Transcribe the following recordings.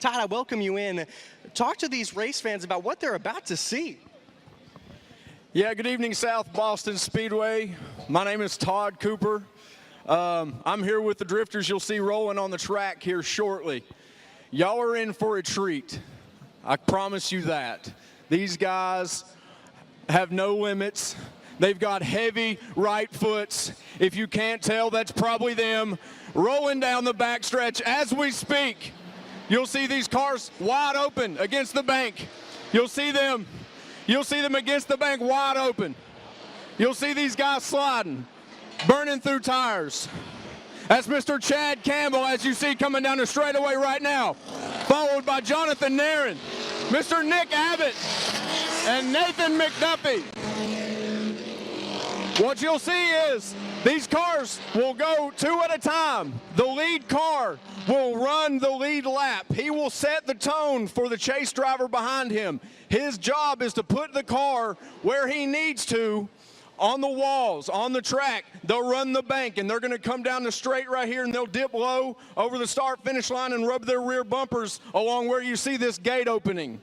Todd, I welcome you in. Talk to these race fans about what they're about to see. Yeah, good evening, South Boston Speedway. My name is Todd Cooper. I'm here with the drifters you'll see rolling on the track here shortly. Y'all are in for a treat. I promise you that. These guys have no limits. They've got heavy right foots. If you can't tell, that's probably them rolling down the backstretch as we speak. You'll see these cars wide open against the bank. You'll see them against the bank wide open. You'll see these guys sliding, burning through tires. That's Mr. Chad Campbell, as you see, coming down the straightaway right now, followed by Jonathan Nerrens, Mr. Nick Abbott, and Nathan McDuffie. What you'll see is these cars will go two at a time. The lead car will run the lead lap. He will set the tone for the chase driver behind him. His job is to put the car where he needs to on the walls, on the track. They'll run the bank, and they're going to come down the straight right here, and they'll dip low over the start-finish line and rub their rear bumpers along where you see this gate opening.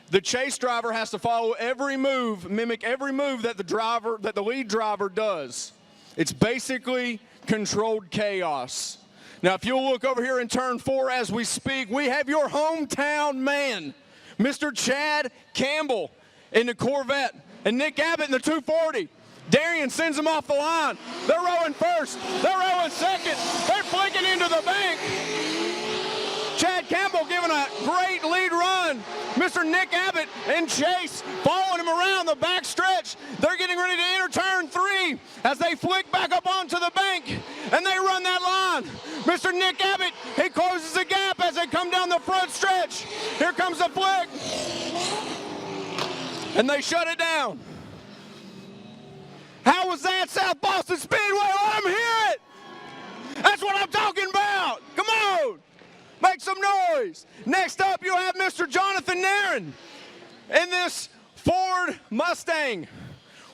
The chase driver has to follow every move, mimic every move that the lead driver does. It's basically controlled chaos. Now, if you'll look over here in turn 4 as we speak, we have your hometown man, Mr. Chad Campbell in the Corvette, and Nick Abbott in the 240. Darian sends them off the line. They're rowing first. They're rowing second. They're flicking into the bank. Chad Campbell giving a great lead run. Mr. Nick Abbott and Chase following him around the back stretch. They're getting ready to enter turn 3 as they flick back up onto the bank, and they run that line. Mr. Nick Abbott, he closes the gap as they come down the front stretch. Here comes the flick, and they shut it down. How was that, South Boston Speedway? Let them hear it. That's what I'm talking about. Come on. Make some noise. Next up, you have Mr. Jonathan Nerrens in this Ford Mustang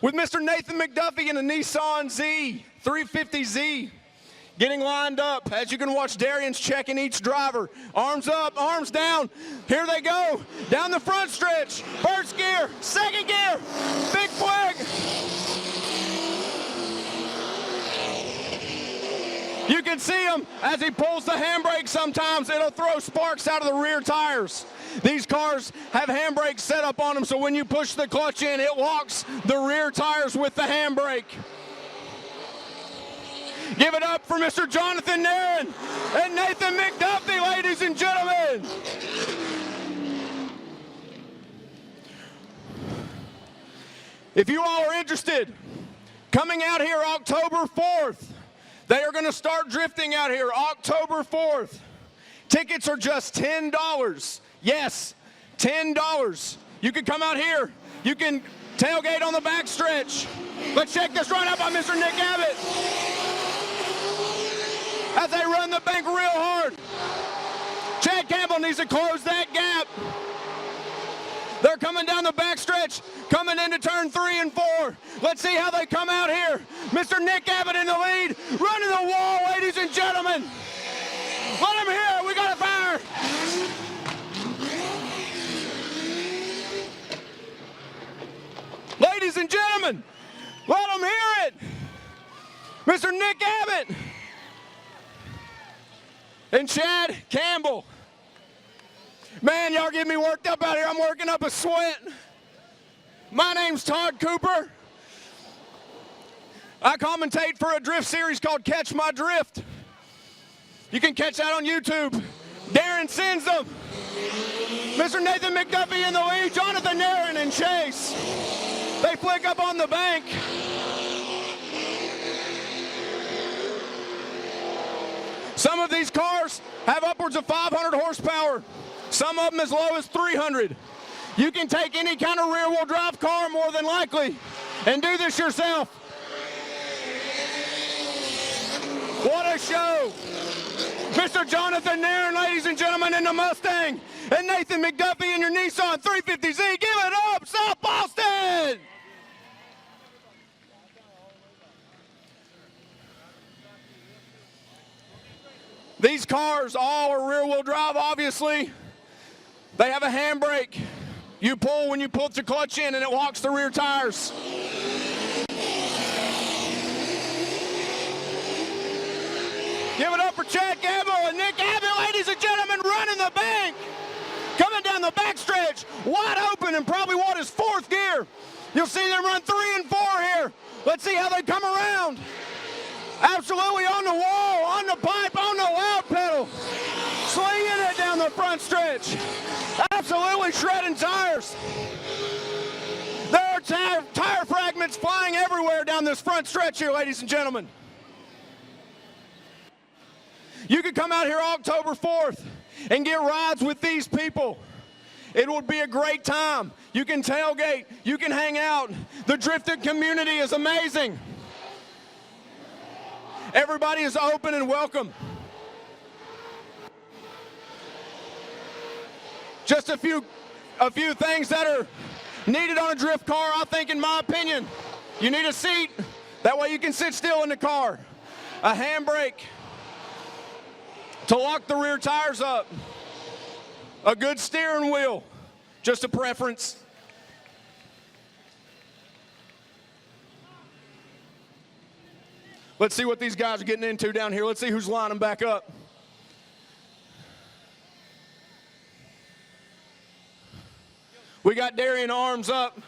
with Mr. Nathan McDuffie in a Nissan Z, 350Z. Getting lined up. As you can watch, Darian's checking each driver. Arms up, arms down. Here they go. Down the front stretch. First gear, second gear. Big flag. You can see him as he pulls the handbrake. Sometimes it'll throw sparks out of the rear tires. These cars have handbrakes set up on them, so when you push the clutch in, it locks the rear tires with the handbrake. Give it up for Mr. Jonathan Nerrens and Nathan McDuffie, ladies and gentlemen. If you all are interested, coming out here October 4th, they are going to start drifting out here October 4th. Tickets are just $10. Yes, $10. You can come out here. You can tailgate on the back stretch. Let's check this run out by Mr. Nick Abbott as they run the bank real hard. Chad Campbell needs to close that gap. They're coming down the backstretch, coming into turn 3 and 4. Let's see how they come out here. Mr. Nick Abbott in the lead, running the wall, ladies and gentlemen. Let them hear it. We got a fire. Ladies and gentlemen, let them hear it. Mr. Nick Abbott and Chad Campbell. Man, y'all get me worked up out here. I'm working up a sweat. My name's Todd Cooper. I commentate for a drift series called Catch My Drift. You can catch that on YouTube. Darren sends them. Mr. Nathan McDuffie in the lead, Jonathan Nerrens and Chase. They flick up on the bank. Some of these cars have upwards of 500 horsepower. Some of them as low as 300. You can take any kind of rear-wheel drive car more than likely and do this yourself. What a show. Mr. Jonathan Nerrens, ladies and gentlemen, in the Mustang, and Nathan McDuffie in your Nissan 350Z. Give it up, South Boston! These cars all are rear-wheel drive, obviously. They have a handbrake. You pull when you put the clutch in and it locks the rear tires. Give it up for Chad Campbell and Nick Abbott, ladies and gentlemen, running the bank. Coming down the backstretch, wide open in probably what is fourth gear. You'll see them run 3 and 4 here. Let's see how they come around. Absolutely on the wall, on the pipe, on the loud pedal. Slinging it down the front stretch. Absolutely shredding tires. There are tire fragments flying everywhere down this front stretch here, ladies and gentlemen. You can come out here October 4th and get rides with these people. It will be a great time. You can tailgate, you can hang out. The drifting community is amazing. Everybody is open and welcome. Just a few things that are needed on a drift car, I think, in my opinion. You need a seat, that way you can sit still in the car. A handbrake to lock the rear tires up. A good steering wheel, just a preference. Let's see what these guys are getting into down here. Let's see who's lining back up. We got Darian arms up,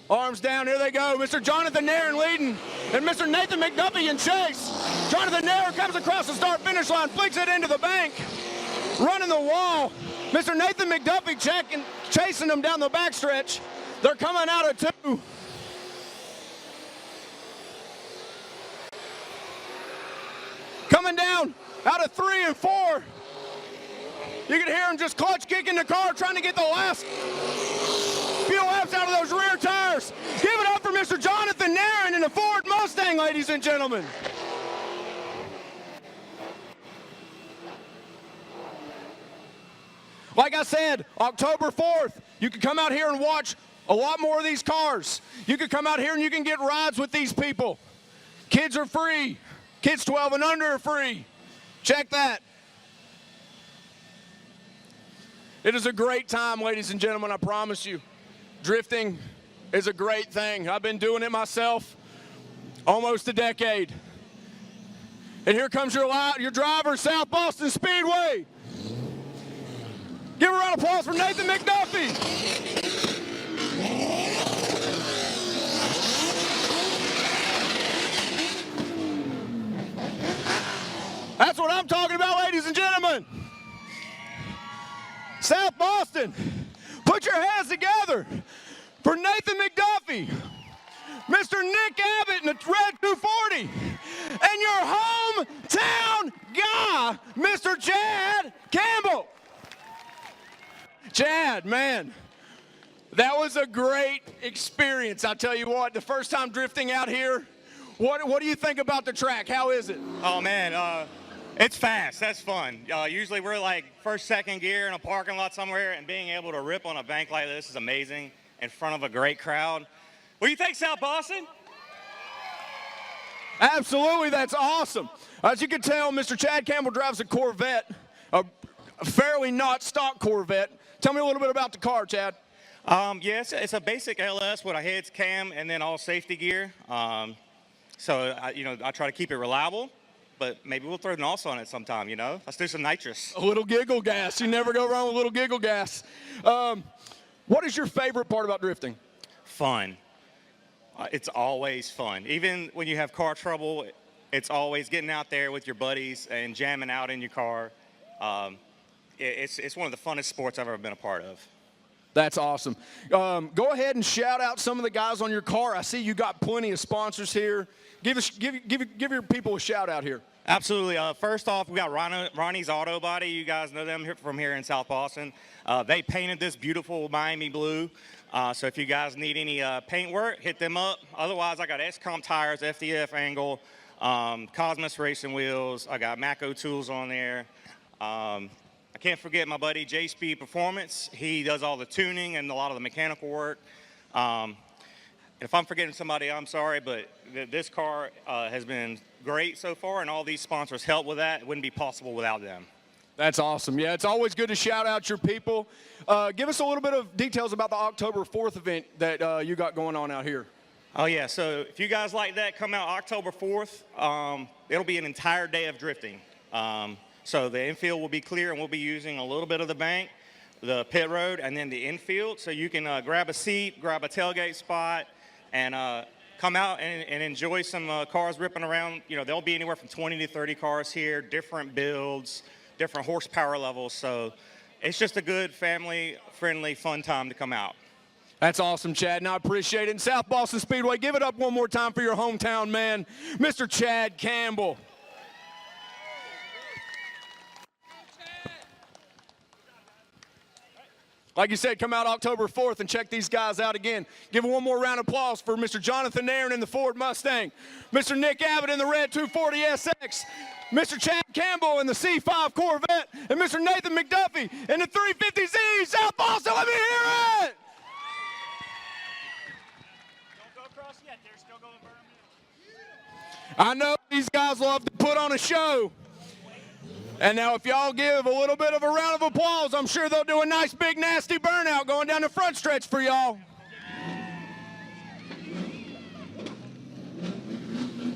arms down. Here they go. Mr. Jonathan Nerrens leading, and Mr. Nathan McDuffie in chase. Jonathan Nerrens comes across the start-finish line, flicks it into the bank, running the wall. Mr. Nathan McDuffie chasing them down the backstretch. They're coming out of 2. Coming down out of 3 and 4. You can hear him just clutch kicking the car, trying to get the last few laps out of those rear tires. Give it up for Mr. Jonathan Nerrens in the Ford Mustang, ladies and gentlemen. Like I said, October 4th, you can come out here and watch a lot more of these cars. You can come out here and you can get rides with these people. Kids are free. Kids 12 and under are free. Check that. It is a great time, ladies and gentlemen, I promise you. Drifting is a great thing. I've been doing it myself almost a decade. And here comes your driver, South Boston Speedway. Give a round of applause for Nathan McDuffie. That's what I'm talking about, ladies and gentlemen. South Boston, put your hands together for Nathan McDuffie, Mr. Nick Abbott in the red 240, and your hometown guy, Mr. Chad Campbell. Chad, man, that was a great experience. I'll tell you what, the first time drifting out here, what do you think about the track? How is it? Oh, man, it's fast. That's fun. Usually we're like first, second gear in a parking lot somewhere, and being able to rip on a bank like this is amazing in front of a great crowd. What do you think, South Boston? Absolutely, that's awesome. As you can tell, Mr. Chad Campbell drives a Corvette, a fairly not stock Corvette. Tell me a little bit about the car, Chad. Yes, it's a basic LS with a heads cam and then all safety gear. So I try to keep it reliable, but maybe we'll throw an NOS on it sometime, Let's do some nitrous. A little giggle gas. You never go wrong with a little giggle gas. What is your favorite part about drifting? Fun. It's always fun. Even when you have car trouble, it's always getting out there with your buddies and jamming out in your car. It's one of the funnest sports I've ever been a part of. That's awesome. Go ahead and shout out some of the guys on your car. I see you got plenty of sponsors here. Give your people a shout out here. Absolutely. First off, we got Ronnie's Auto Body. You guys know them from here in South Boston. They painted this beautiful Miami blue. So if you guys need any paint work, hit them up. Otherwise, I got S-Comp tires, FDF angle, Cosmos racing wheels. I got Mako tools on there. I can't forget my buddy J-Speed Performance. He does all the tuning and a lot of the mechanical work. if I'm forgetting somebody, I'm sorry, but this car has been great so far, and all these sponsors help with that. It wouldn't be possible without them. That's awesome. Yeah, it's always good to shout out your people. Give us a little bit of details about the October 4th event that you got going on out here. Oh, yeah. So if you guys like that, come out October 4th. It'll be an entire day of drifting. So the infield will be clear, and we'll be using a little bit of the bank, the pit road, and then the infield. So you can grab a seat, grab a tailgate spot, and come out and enjoy some cars ripping around. You know, there'll be anywhere from 20 to 30 cars here, different builds, different horsepower levels. So it's just a good family-friendly, fun time to come out. That's awesome, Chad, and I appreciate it. And South Boston Speedway, give it up one more time for your hometown man, Mr. Chad Campbell. Like you said, come out October 4th and check these guys out again. Give one more round of applause for Mr. Jonathan Nerrens in the Ford Mustang, Mr. Nick Abbott in the red 240 SX, Mr. Chad Campbell in the C5 Corvette, and Mr. Nathan McDuffie in the 350Z. South Boston, let me hear it! Don't go across yet. They're still going to burn them. I know these guys love to put on a show. And now if y'all give a little bit of a round of applause, I'm sure they'll do a nice big nasty burnout going down the front stretch for y'all.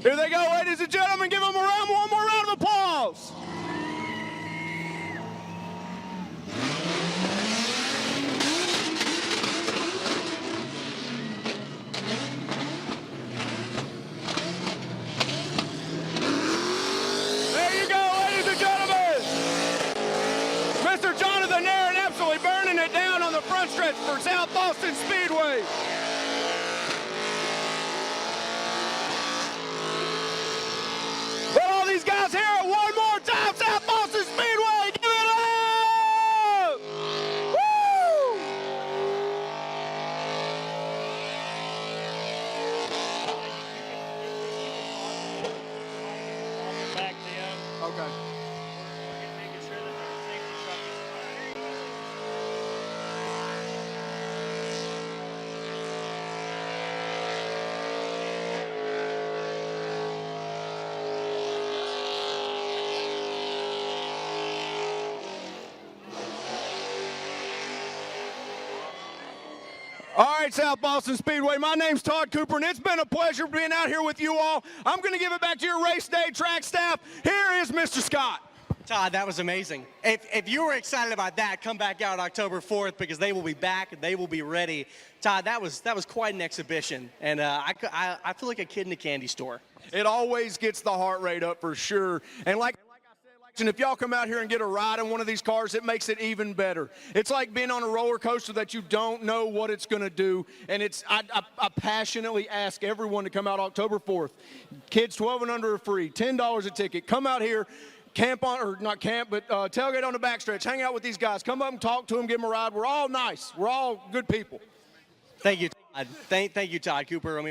Here they go, ladies and gentlemen. Give them one more round of applause. There you go, ladies and gentlemen. Mr. Jonathan Nerrens absolutely burning it down on the front stretch for South Boston Speedway. Let all these guys hear it one more time. South Boston Speedway, give it up! Woo! Back to you. Okay. Making sure that the safety truck is fine. All right, South Boston Speedway, my name's Todd Cooper, and it's been a pleasure being out here with you all. I'm going to give it back to your race day track staff. Here is Mr. Scott. Todd, that was amazing. If you were excited about that, come back out October 4th because they will be back and they will be ready. Todd, that was quite an exhibition, and I feel like a kid in a candy store. It always gets the heart rate up for sure. And like I said, if y'all come out here and get a ride in one of these cars, it makes it even better. It's like being on a roller coaster that you don't know what it's going to do. And I passionately ask everyone to come out October 4th. Kids 12 and under are free, $10 a ticket. Come out here. Camp on, or not camp, but tailgate on the backstretch. Hang out with these guys. Come up and talk to them, give them a ride. We're all nice. We're all good people. Thank you, Todd. Thank you, Todd Cooper. I mean,